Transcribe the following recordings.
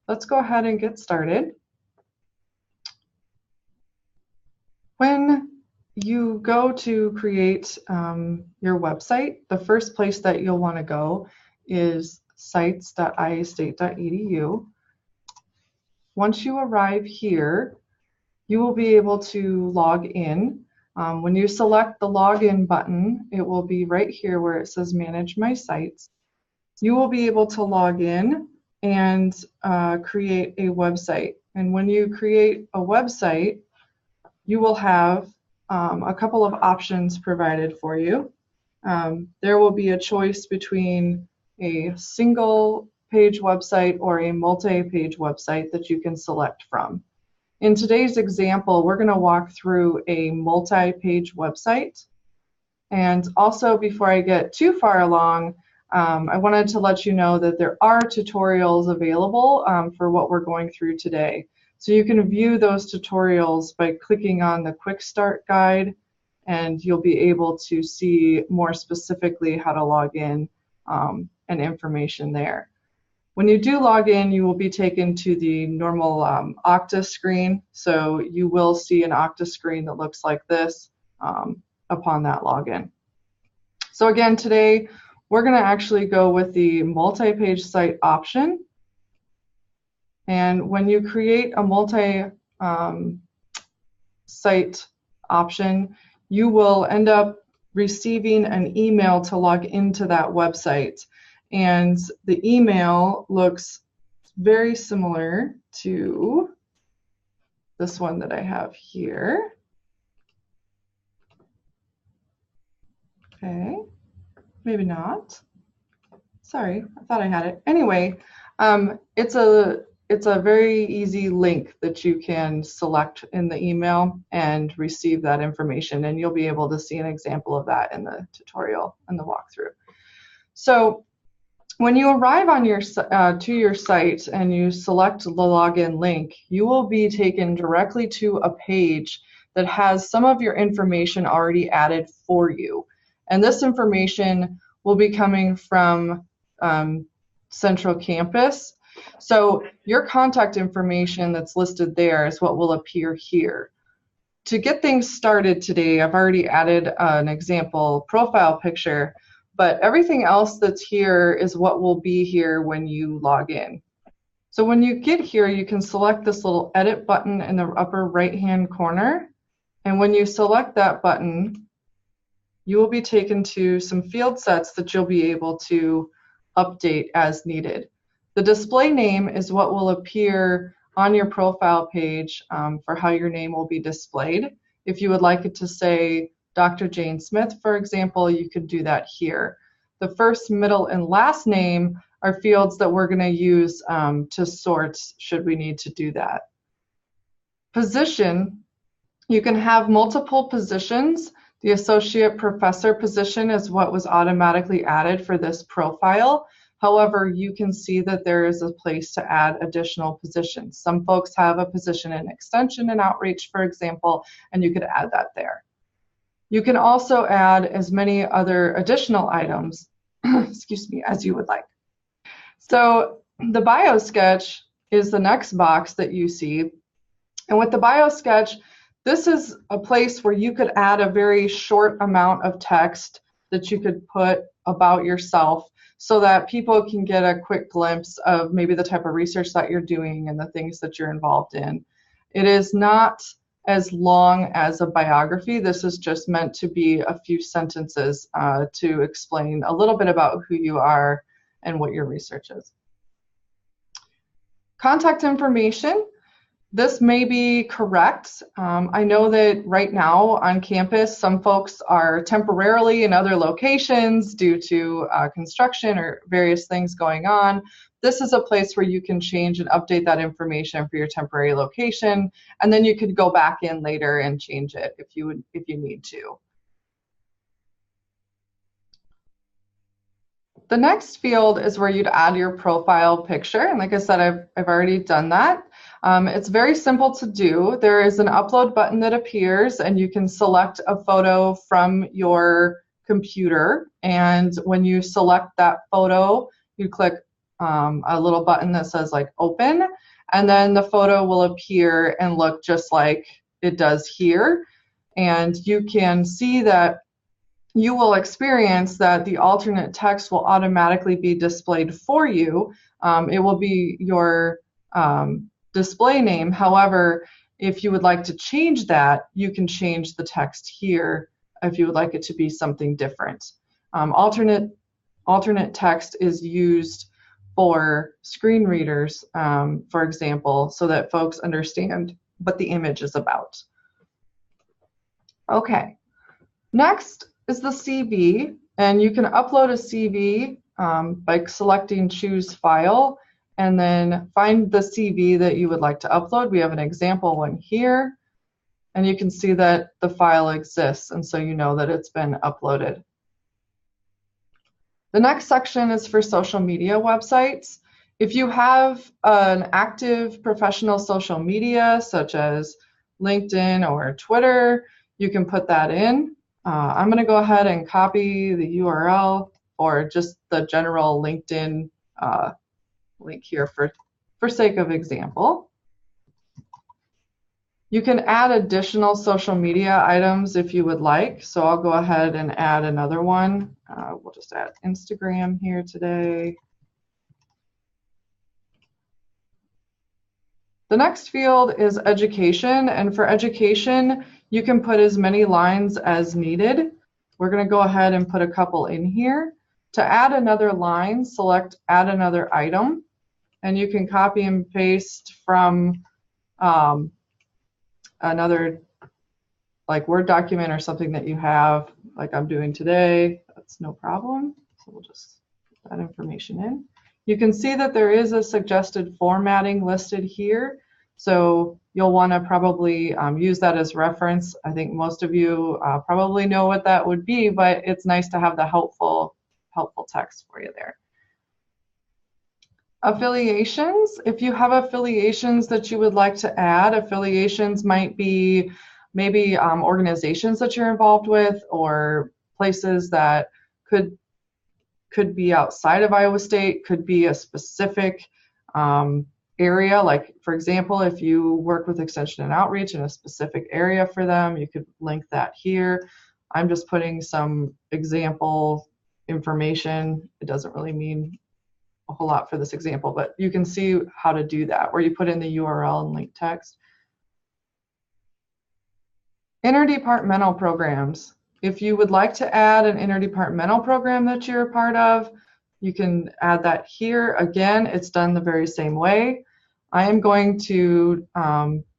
let's go ahead and get started. When you go to create your website, the first place that you'll want to go is sites.iastate.edu. Once you arrive here, you will be able to log in. When you select the login button, it will be right here where it says Manage My Sites. You will be able to log in and create a website. And when you create a website, you will have a couple of options provided for you. There will be a choice between a single page website or a multi-page website that you can select from. In today's example, we're going to walk through a multi-page website. And also, before I get too far along, I wanted to let you know that there are tutorials available for what we're going through today. So you can view those tutorials by clicking on the Quick Start Guide, and you'll be able to see more specifically how to log in and information there. When you do log in, you will be taken to the normal Okta screen. So you will see an Okta screen that looks like this upon that login. So again, today we're going to actually go with the multi-page site option. And when you create a multi-site option, you will end up receiving an email to log into that website. And the email looks very similar to this one that I have here. Okay, maybe not. Sorry, I thought I had it. Anyway, it's a very easy link that you can select in the email and receive that information, and you'll be able to see an example of that in the tutorial and the walkthrough. So when you arrive on your to your site and you select the login link, you will be taken directly to a page that has some of your information already added for you. And this information will be coming from Central Campus. So your contact information that's listed there is what will appear here. To get things started today, I've already added an example profile picture, but everything else that's here is what will be here when you log in. So when you get here, you can select this little edit button in the upper right-hand corner. And when you select that button, you will be taken to some field sets that you'll be able to update as needed. The display name is what will appear on your profile page for how your name will be displayed. If you would like it to say Dr. Jane Smith, for example, you could do that here. The first, middle, and last name are fields that we're going to use to sort should we need to do that. Position, you can have multiple positions. The associate professor position is what was automatically added for this profile. However, you can see that there is a place to add additional positions. Some folks have a position in extension and outreach, for example, and you could add that there. You can also add as many other additional items, excuse me, as you would like. So the bio sketch is the next box that you see. And with the bio sketch, this is a place where you could add a very short amount of text that you could put about yourself so that people can get a quick glimpse of maybe the type of research that you're doing and the things that you're involved in. It is not as long as a biography. This is just meant to be a few sentences to explain a little bit about who you are and what your research is. Contact information. This may be correct. I know that right now on campus, some folks are temporarily in other locations due to construction or various things going on. This is a place where you can change and update that information for your temporary location, and then you could go back in later and change it if you need to. The next field is where you'd add your profile picture, and like I said, I've already done that. It's very simple to do. There is an upload button that appears, and you can select a photo from your computer, and when you select that photo, you click a little button that says like open, and then the photo will appear and look just like it does here. And you can see that you will experience that the alternate text will automatically be displayed for you. It will be your display name. However, if you would like to change that, you can change the text here if you would like it to be something different. Alternate text is used for screen readers, for example, so that folks understand what the image is about. Okay, next is the CV, and you can upload a CV by selecting choose file and then find the CV that you would like to upload. We have an example one here, and you can see that the file exists, and so you know that it's been uploaded. The next section is for social media websites. If you have an active professional social media, such as LinkedIn or Twitter, you can put that in. I'm going to go ahead and copy the URL or just the general LinkedIn link here for sake of example. You can add additional social media items if you would like. So I'll go ahead and add another one. We'll just add Instagram here today. The next field is education, and for education, you can put as many lines as needed. We're going to go ahead and put a couple in here. To add another line, select add another item, and you can copy and paste from another like Word document or something that you have, like I'm doing today. That's no problem. So we'll just put that information in. You can see that there is a suggested formatting listed here. So you'll want to probably use that as reference. I think most of you probably know what that would be, but it's nice to have the helpful text for you there. Affiliations. If you have affiliations that you would like to add, affiliations might be maybe organizations that you're involved with or places that could be outside of Iowa State, could be a specific area. Like, for example, if you work with Extension and Outreach in a specific area for them, you could link that here. I'm just putting some example information. It doesn't really mean a whole lot for this example, but you can see how to do that, where you put in the URL and link text. Interdepartmental programs. If you would like to add an interdepartmental program that you're a part of, you can add that here. Again, it's done the very same way. I am going to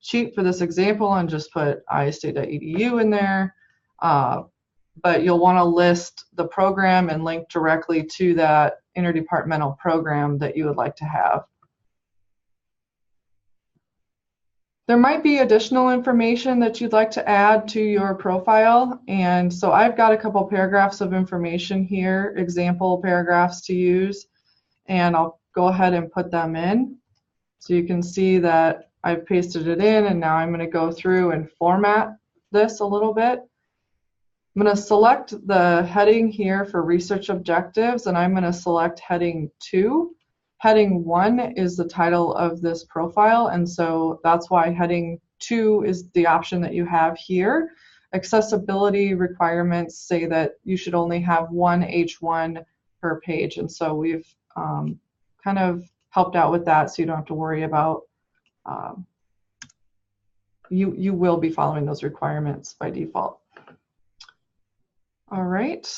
cheat for this example and just put iastate.edu in there, but you'll want to list the program and link directly to that interdepartmental program that you would like to have. There might be additional information that you'd like to add to your profile, and so I've got a couple paragraphs of information here, example paragraphs to use, and I'll go ahead and put them in. So you can see that I've pasted it in, and now I'm going to go through and format this a little bit. I'm going to select the heading here for research objectives, and I'm going to select heading 2. Heading 1 is the title of this profile, and so that's why heading 2 is the option that you have here. Accessibility requirements say that you should only have one H1 per page, and so we've kind of helped out with that, so you don't have to worry about, you will be following those requirements by default. All right,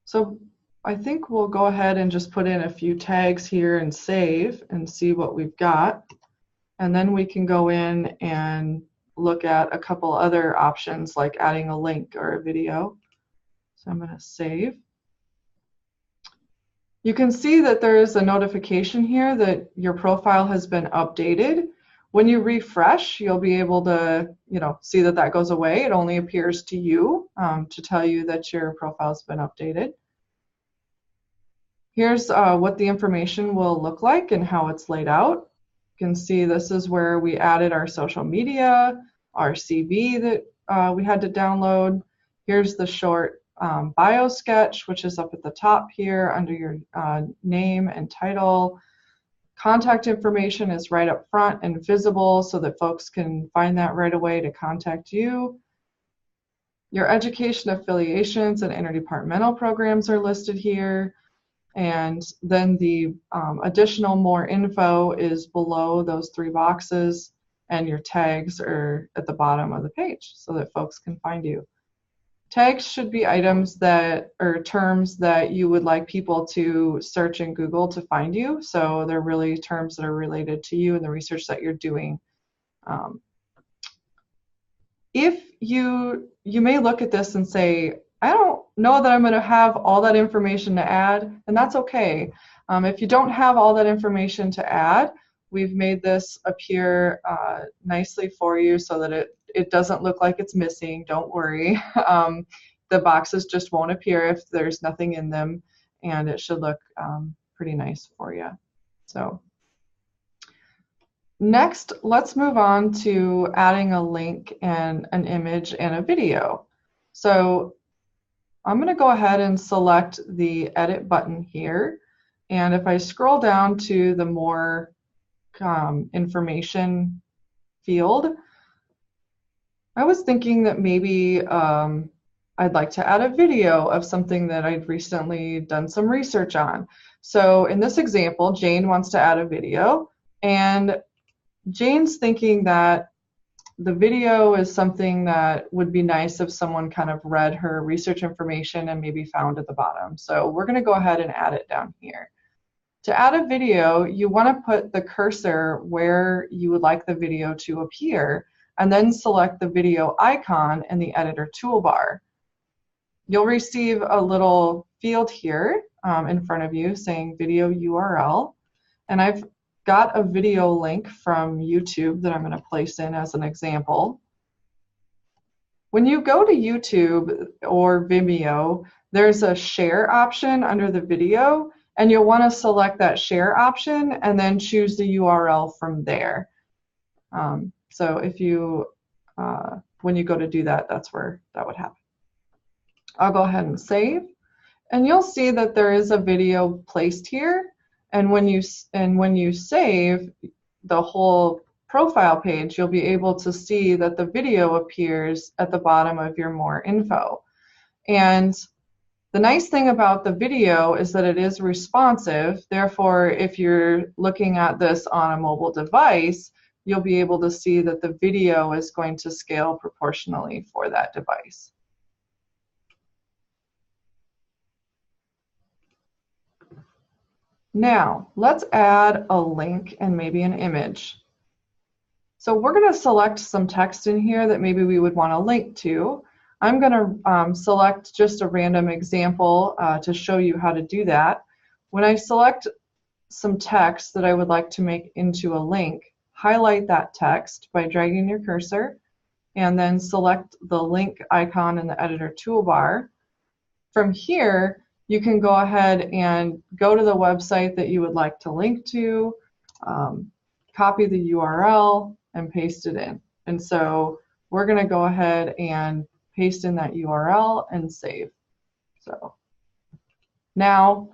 so I think we'll go ahead and just put in a few tags here and save and see what we've got. And then we can go in and look at a couple other options like adding a link or a video. So I'm going to save. You can see that there is a notification here that your profile has been updated. When you refresh, you'll be able to, see that that goes away. It only appears to you to tell you that your profile has been updated. Here's what the information will look like and how it's laid out. You can see this is where we added our social media, our CV that we had to download. Here's the short bio sketch, which is up at the top here under your name and title. Contact information is right up front and visible so that folks can find that right away to contact you. Your education affiliations and interdepartmental programs are listed here. And then the additional more info is below those 3 boxes, and your tags are at the bottom of the page so that folks can find you. Tags should be items that, or terms that you would like people to search in Google to find you. So they're really terms that are related to you and the research that you're doing. If you may look at this and say, I don't know that I'm going to have all that information to add, and that's okay. If you don't have all that information to add, we've made this appear nicely for you so that it doesn't look like it's missing. Don't worry. The boxes just won't appear if there's nothing in them, and it should look pretty nice for you. So next, let's move on to adding a link and an image and a video. So I'm going to go ahead and select the edit button here. And if I scroll down to the more information field, I was thinking that maybe I'd like to add a video of something that I'd recently done some research on. So in this example, Jane wants to add a video, and Jane's thinking that the video is something that would be nice if someone kind of read her research information and maybe found at the bottom. So we're going to go ahead and add it down here. To add a video, you want to put the cursor where you would like the video to appear, and then select the video icon in the editor toolbar. You'll receive a little field here in front of you saying video URL, and I've got a video link from YouTube that I'm going to place in as an example. When you go to YouTube or Vimeo, there's a share option under the video, and you'll want to select that share option and then choose the URL from there. So if you, when you go to do that, that's where that would happen. I'll go ahead and save, and you'll see that there is a video placed here. And when you save the whole profile page, you'll be able to see that the video appears at the bottom of your more info. And the nice thing about the video is that it is responsive. Therefore, if you're looking at this on a mobile device, you'll be able to see that the video is going to scale proportionally for that device. Now, let's add a link and maybe an image. So we're going to select some text in here that maybe we would want to link to. I'm going to select just a random example to show you how to do that. When I select some text that I would like to make into a link, highlight that text by dragging your cursor, and then select the link icon in the editor toolbar. From here, you can go ahead and go to the website that you would like to link to, copy the URL, and paste it in. And so we're going to go ahead and paste in that URL and save. So now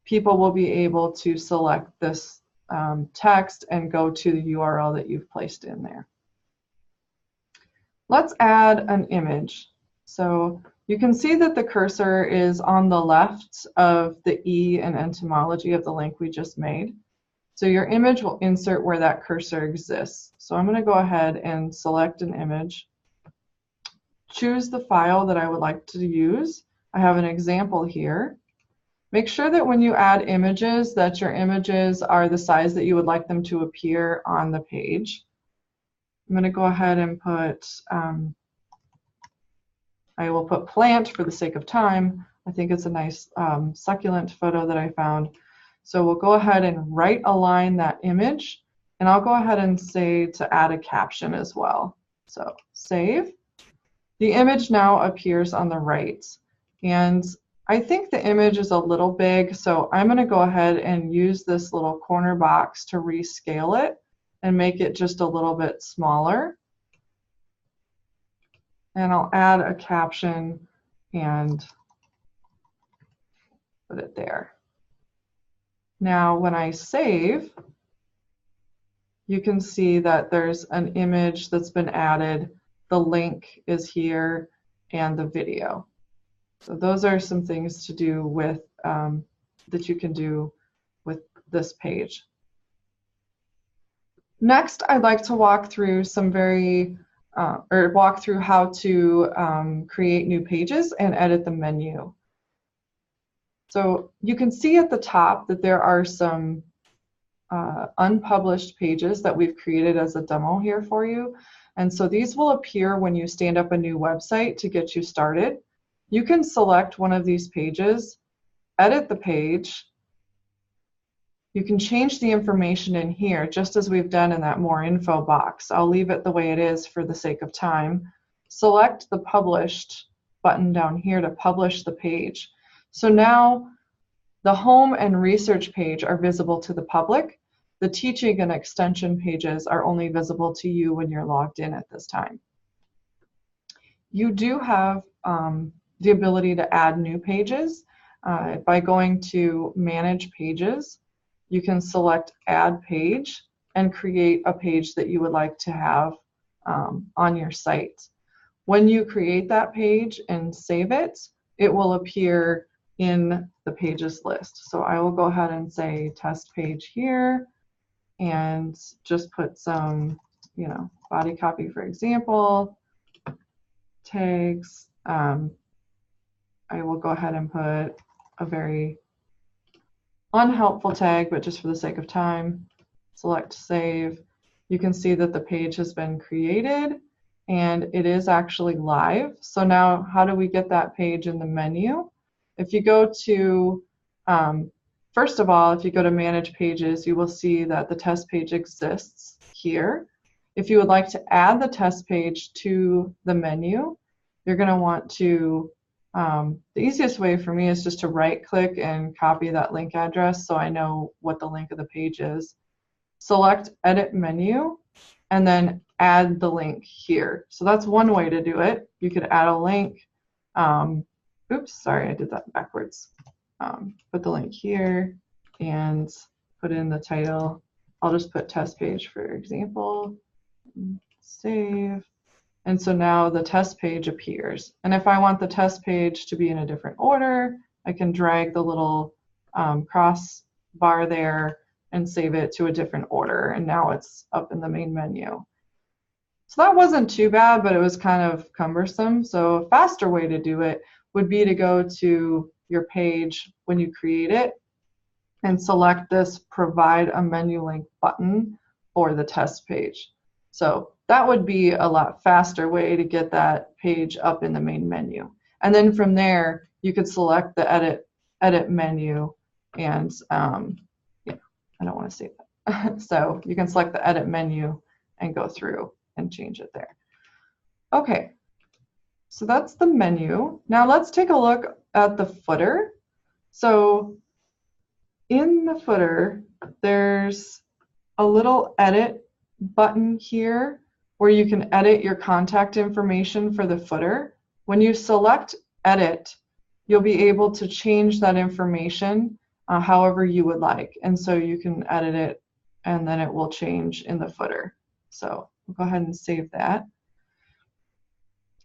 people will be able to select this text and go to the URL that you've placed in there. Let's add an image. So you can see that the cursor is on the left of the E in entomology of the link we just made. So your image will insert where that cursor exists. So I'm going to go ahead and select an image, choose the file that I would like to use. I have an example here. Make sure that when you add images that your images are the size that you would like them to appear on the page. I'm going to go ahead and put I will put plant for the sake of time. I think it's a nice succulent photo that I found. So we'll go ahead and right align that image, and I'll go ahead and say to add a caption as well. So save. The image now appears on the right, and I think the image is a little big, so I'm going to go ahead and use this little corner box to rescale it and make it just a little bit smaller. And I'll add a caption and put it there. Now when I save, you can see that there's an image that's been added, the link is here, and the video. So those are some things to do with that you can do with this page. Next, I'd like to walk through some walk through how to create new pages and edit the menu. So you can see at the top that there are some unpublished pages that we've created as a demo here for you. And so these will appear when you stand up a new website to get you started. You can select one of these pages, edit the page. You can change the information in here just as we've done in that more info box. I'll leave it the way it is for the sake of time. Select the published button down here to publish the page. So now the home and research page are visible to the public. The teaching and extension pages are only visible to you when you're logged in at this time. You do have the ability to add new pages by going to Manage Pages. You can select Add Page and create a page that you would like to have on your site. When you create that page and save it, it will appear in the pages list. So I will go ahead and say test page here and just put some, body copy, for example, tags. I will go ahead and put a very unhelpful tag, but just for the sake of time, select save. You can see that the page has been created and it is actually live. So now how do we get that page in the menu? If you go to, first of all, if you go to Manage Pages, you will see that the test page exists here. If you would like to add the test page to the menu, you're going to want to, the easiest way for me is just to right click and copy that link address so I know what the link of the page is. Select Edit Menu and then add the link here. So that's one way to do it. You could add a link. Oops, sorry, I did that backwards. Put the link here and put in the title. I'll just put test page for example. Save. And so now the test page appears. And if I want the test page to be in a different order, I can drag the little cross bar there and save it to a different order. And now it's up in the main menu. So that wasn't too bad, but it was kind of cumbersome. So a faster way to do it would be to go to your page when you create it and select this Provide a Menu Link button for the test page. So that would be a lot faster way to get that page up in the main menu. And then from there, you could select the edit menu and yeah, I don't want to save that. So you can select the edit menu and go through and change it there. Okay, so that's the menu. Now let's take a look at the footer. So in the footer, there's a little edit button here where you can edit your contact information for the footer. When you select edit, you'll be able to change that information however you would like. And so you can edit it and then it will change in the footer. So we'll go ahead and save that.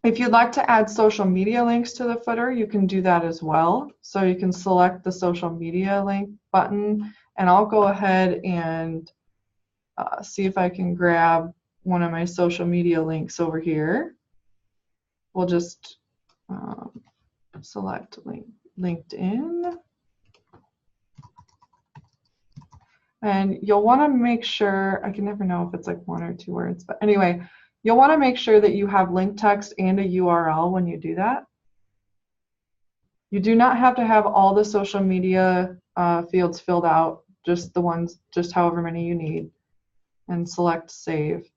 If you'd like to add social media links to the footer, you can do that as well. So you can select the social media link button, and I'll go ahead and see if I can grab one of my social media links over here. We'll just select LinkedIn. And you'll want to make sure, I can never know if it's like 1 or 2 words, but anyway, you'll want to make sure that you have link text and a URL when you do that. You do not have to have all the social media fields filled out, just the ones, just however many you need, and select save.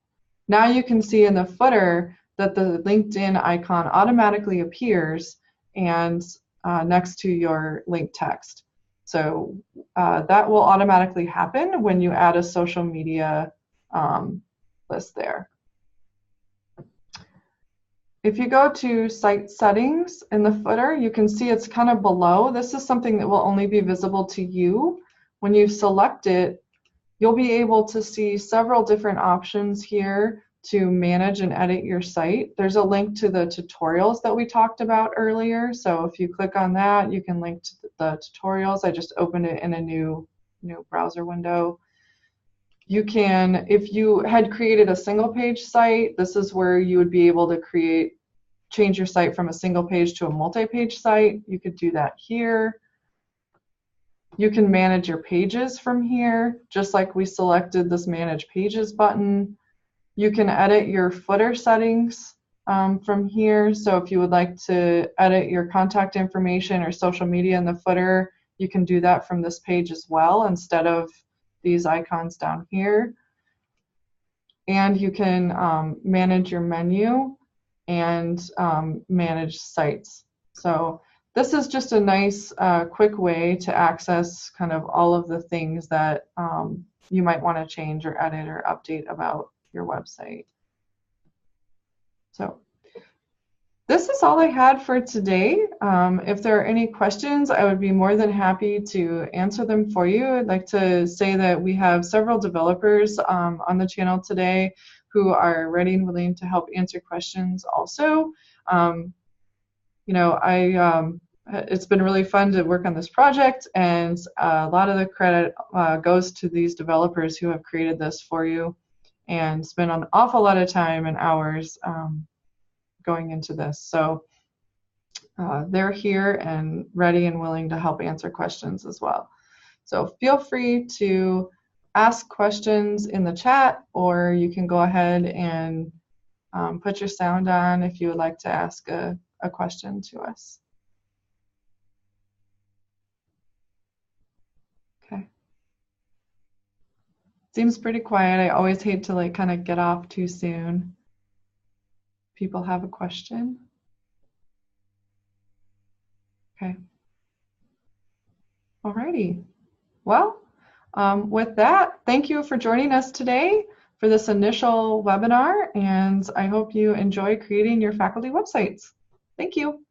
Now you can see in the footer that the LinkedIn icon automatically appears and next to your link text. So that will automatically happen when you add a social media list there. If you go to site settings in the footer, you can see it's kind of below. This is something that will only be visible to you When you select it, you'll be able to see several different options here to manage and edit your site. There's a link to the tutorials that we talked about earlier. So if you click on that, you can link to the tutorials. I just opened it in a new browser window. You can, if you had created a single page site, this is where you would be able to change your site from a single page to a multi-page site. You could do that here. You can manage your pages from here, just like we selected this Manage Pages button. You can edit your footer settings from here. So if you would like to edit your contact information or social media in the footer, you can do that from this page as well instead of these icons down here. And you can manage your menu and manage sites. So this is just a nice quick way to access kind of all of the things that you might want to change or edit or update about your website. So this is all I had for today. If there are any questions, I would be more than happy to answer them for you. I'd like to say that we have several developers on the channel today who are ready and willing to help answer questions also. It's been really fun to work on this project, and a lot of the credit goes to these developers who have created this for you and spent an awful lot of time and hours going into this. So they're here and ready and willing to help answer questions as well. So feel free to ask questions in the chat, or you can go ahead and put your sound on if you would like to ask a question to us. Okay. Seems pretty quiet. I always hate to like kind of get off too soon. People have a question? Okay. Alrighty. Well, with that, thank you for joining us today for this initial webinar, and I hope you enjoy creating your faculty websites. Thank you.